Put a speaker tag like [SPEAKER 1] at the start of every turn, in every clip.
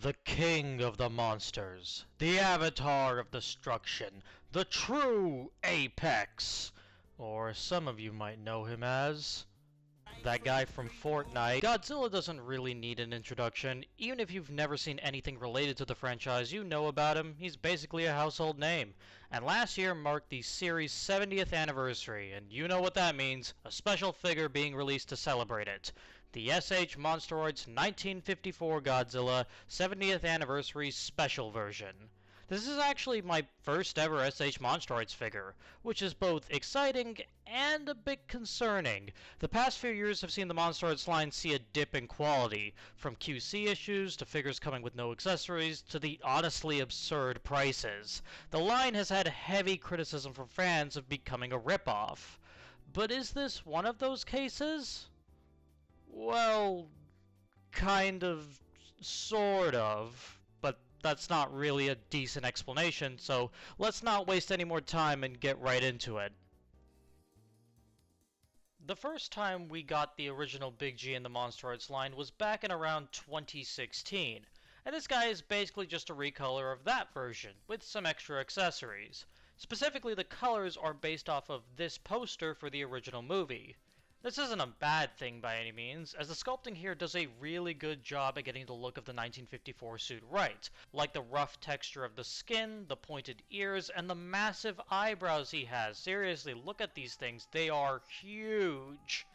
[SPEAKER 1] The king of the monsters, the avatar of destruction, the true apex, or some of you might know him as that guy from Fortnite. Godzilla doesn't really need an introduction. Even if you've never seen anything related to the franchise, you know about him. He's basically a household name. And last year marked the series' 70th anniversary, and you know what that means, a special figure being released to celebrate it. The SH Monsterarts 1954 Godzilla 70th Anniversary Special Version. This is actually my first ever SH Monsterarts figure, which is both exciting and a bit concerning. The past few years have seen the Monsterarts line see a dip in quality, from QC issues to figures coming with no accessories to the honestly absurd prices. The line has had heavy criticism from fans of becoming a ripoff. But is this one of those cases? Well, kind of, sort of. That's not really a decent explanation, so let's not waste any more time and get right into it. The first time we got the original Big G in the Monsterarts line was back in around 2016, and this guy is basically just a recolor of that version, with some extra accessories. Specifically, the colors are based off of this poster for the original movie. This isn't a bad thing by any means, as the sculpting here does a really good job at getting the look of the 1954 suit right, like the rough texture of the skin, the pointed ears, and the massive eyebrows he has. Seriously, look at these things, they are huge!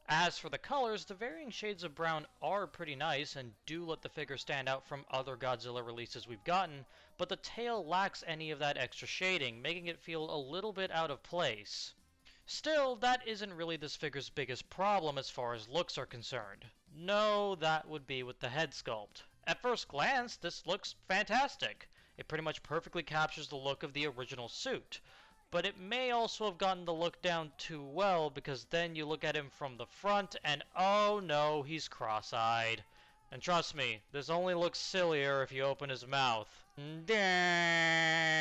[SPEAKER 1] As for the colors, the varying shades of brown are pretty nice and do let the figure stand out from other Godzilla releases we've gotten, but the tail lacks any of that extra shading, making it feel a little bit out of place. Still, that isn't really this figure's biggest problem as far as looks are concerned. No, that would be with the head sculpt. At first glance, this looks fantastic. It pretty much perfectly captures the look of the original suit. But it may also have gotten the look down too well, because then you look at him from the front and oh no, he's cross-eyed. And trust me, this only looks sillier if you open his mouth.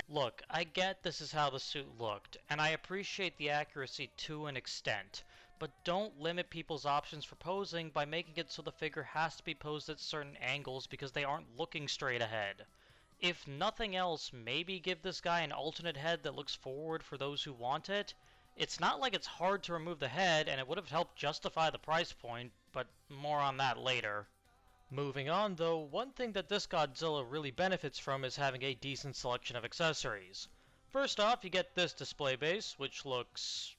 [SPEAKER 1] Look, I get this is how the suit looked, and I appreciate the accuracy to an extent, but don't limit people's options for posing by making it so the figure has to be posed at certain angles because they aren't looking straight ahead. If nothing else, maybe give this guy an alternate head that looks forward for those who want it. It's not like it's hard to remove the head, and it would have helped justify the price point, but more on that later. Moving on though, one thing that this Godzilla really benefits from is having a decent selection of accessories. First off, you get this display base, which looks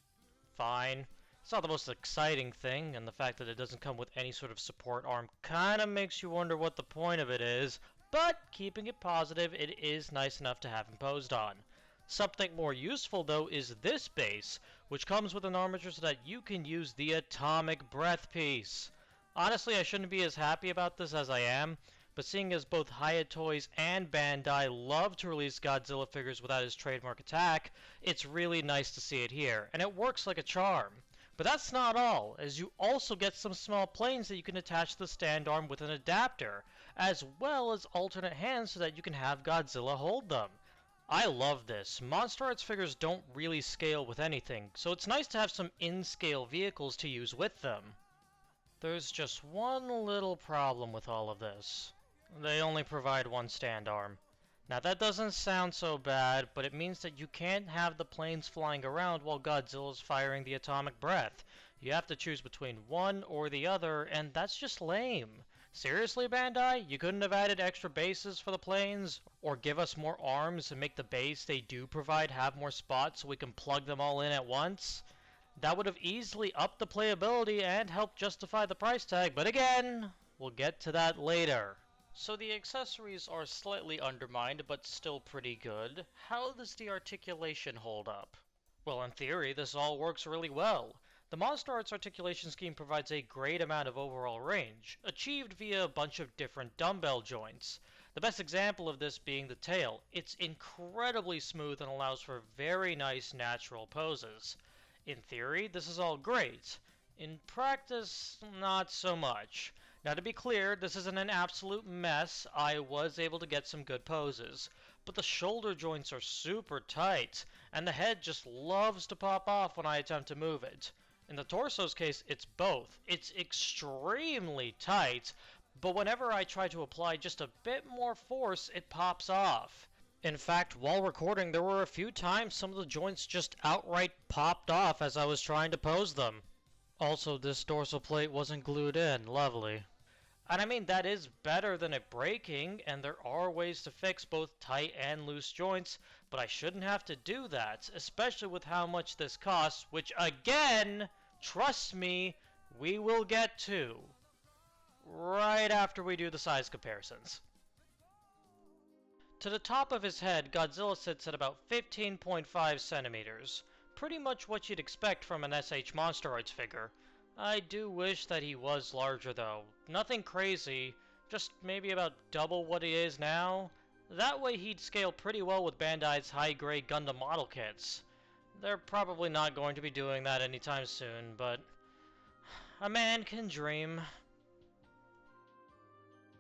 [SPEAKER 1] fine. It's not the most exciting thing, and the fact that it doesn't come with any sort of support arm kinda makes you wonder what the point of it is, but keeping it positive, it is nice enough to have imposed on. Something more useful though is this base, which comes with an armature so that you can use the atomic breath piece. Honestly, I shouldn't be as happy about this as I am, but seeing as both Hiya Toys and Bandai love to release Godzilla figures without his trademark attack, it's really nice to see it here, and it works like a charm. But that's not all, as you also get some small planes that you can attach to the stand arm with an adapter, as well as alternate hands so that you can have Godzilla hold them. I love this. Monsterarts figures don't really scale with anything, so it's nice to have some in-scale vehicles to use with them. There's just one little problem with all of this. They only provide one stand arm. Now that doesn't sound so bad, but it means that you can't have the planes flying around while Godzilla's firing the atomic breath. You have to choose between one or the other, and that's just lame. Seriously, Bandai? You couldn't have added extra bases for the planes? Or give us more arms and make the base they do provide have more spots so we can plug them all in at once? That would have easily upped the playability and helped justify the price tag, but again, we'll get to that later. So the accessories are slightly undermined, but still pretty good. How does the articulation hold up? Well, in theory, this all works really well. The Monsterarts articulation scheme provides a great amount of overall range, achieved via a bunch of different dumbbell joints. The best example of this being the tail. It's incredibly smooth and allows for very nice natural poses. In theory, this is all great. In practice, not so much. Now to be clear, this isn't an absolute mess. I was able to get some good poses. But the shoulder joints are super tight, and the head just loves to pop off when I attempt to move it. In the torso's case, it's both. It's extremely tight, but whenever I try to apply just a bit more force, it pops off. In fact, while recording, there were a few times some of the joints just outright popped off as I was trying to pose them. Also, this dorsal plate wasn't glued in. Lovely. And I mean, that is better than it breaking, and there are ways to fix both tight and loose joints, but I shouldn't have to do that, especially with how much this costs, which again, trust me, we will get to right after we do the size comparisons. To the top of his head, Godzilla sits at about 15.5 centimeters, pretty much what you'd expect from an SH Monsterarts figure. I do wish that he was larger though. Nothing crazy, just maybe about double what he is now. That way he'd scale pretty well with Bandai's high-grade Gundam model kits. They're probably not going to be doing that anytime soon, but a man can dream.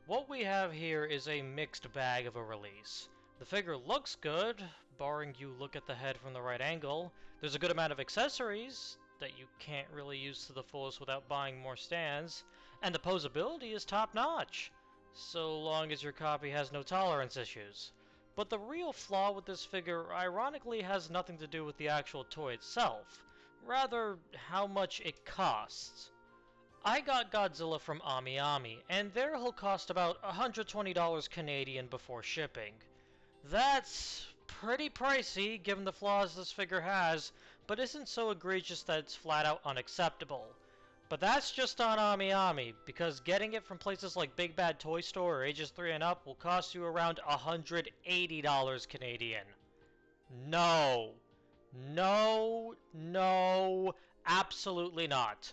[SPEAKER 1] What we have here is a mixed bag of a release. The figure looks good, barring you look at the head from the right angle. There's a good amount of accessories that you can't really use to the fullest without buying more stands, and the posability is top-notch, so long as your copy has no tolerance issues. But the real flaw with this figure ironically has nothing to do with the actual toy itself, rather how much it costs. I got Godzilla from AmiAmi, and there he'll cost about $120 Canadian before shipping. That's pretty pricey given the flaws this figure has, but isn't so egregious that it's flat out unacceptable. But that's just on AmiAmi, because getting it from places like Big Bad Toy Store or Ages 3 and Up will cost you around $180 Canadian. No. No, no, absolutely not.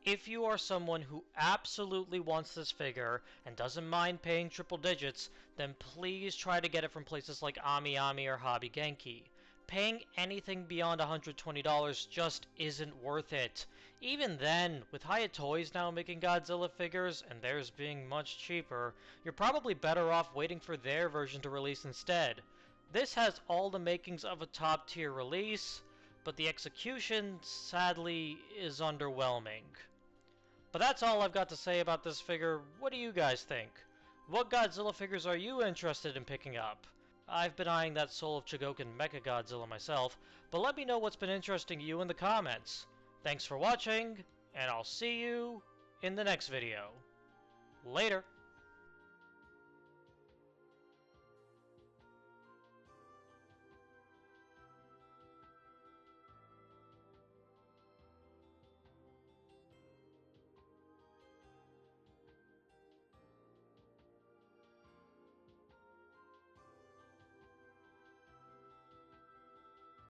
[SPEAKER 1] If you are someone who absolutely wants this figure and doesn't mind paying triple digits, then please try to get it from places like AmiAmi or Hobby Genki. Paying anything beyond $120 just isn't worth it. Even then, with Hiya Toys now making Godzilla figures and theirs being much cheaper, you're probably better off waiting for their version to release instead. This has all the makings of a top tier release, but the execution, sadly, is underwhelming. But that's all I've got to say about this figure. What do you guys think? What Godzilla figures are you interested in picking up? I've been eyeing that Soul of Chogokin Mechagodzilla myself, but let me know what's been interesting to you in the comments. Thanks for watching, and I'll see you in the next video. Later!